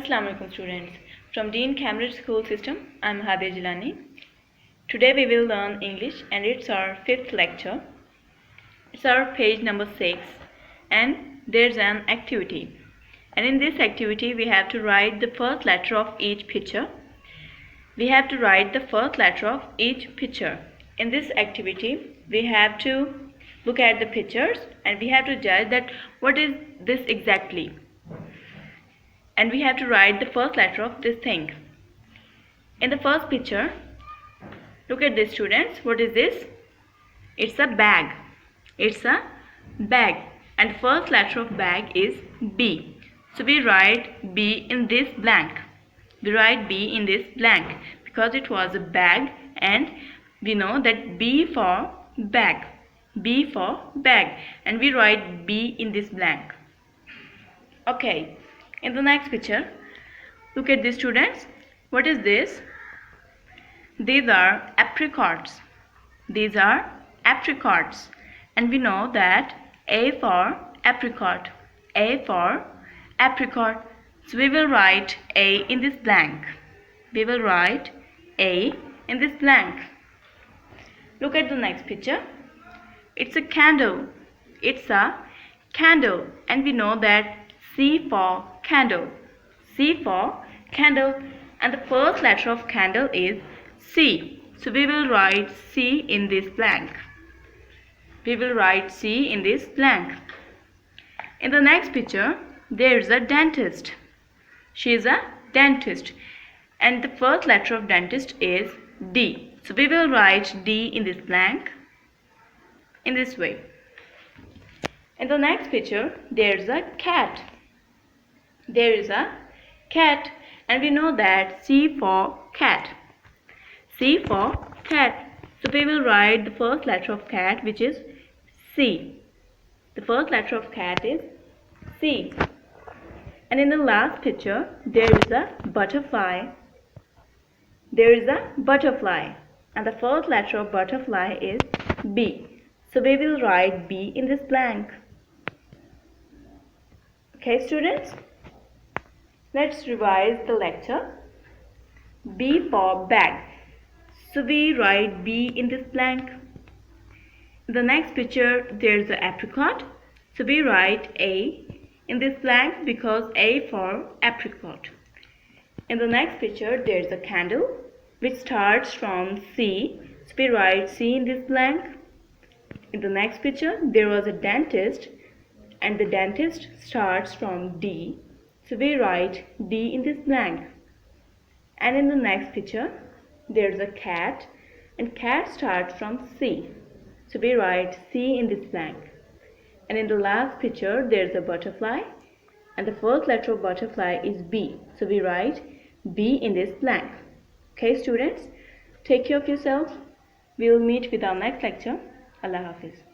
Assalamu alaikum students. From Dean Cambridge School System, I am Hadia Jilani. Today we will learn English and it's our 5th lecture. It's our page number 6 and there's an activity. And in this activity we have to write the first letter of each picture. We have to write the first letter of each picture. In this activity we have to look at the pictures and we have to judge that what is this exactly. And we have to write the first letter of this thing. In the first picture, look at this students. What is this? It's a bag. It's a bag. And the first letter of bag is B. So we write B in this blank. We write B in this blank because it was a bag and we know that B for bag. B for bag. And we write B in this blank. Okay. In the next picture, look at this students. What is this? These are apricots. These are apricots. And we know that A for apricot. A for apricot. So we will write A in this blank. We will write A in this blank. Look at the next picture. It's a candle. It's a candle. And we know that C for candle. C for candle. And the first letter of candle is C. So we will write C in this blank. We will write C in this blank. In the next picture, there is a dentist. She is a dentist. And the first letter of dentist is D. So we will write D in this blank in this way. In the next picture, there is a cat. There is a cat and we know that C for cat. C for cat. So we will write the first letter of cat, which is C. The first letter of cat is C. And in the last picture, there is a butterfly. There is a butterfly and the first letter of butterfly is B. So we will write B in this blank. Okay students? Let's revise the lecture. B for bag. So we write B in this blank. In the next picture, there is an apricot. So we write A in this blank because A for apricot. In the next picture, there is a candle which starts from C. So we write C in this blank. In the next picture, there was a dentist and the dentist starts from D. So we write D in this blank. And in the next picture, there's a cat and cat starts from C. So we write C in this blank. And in the last picture, there's a butterfly and the first letter of butterfly is B. So we write B in this blank. Okay students, take care of yourself. We will meet with our next lecture. Allah Hafiz.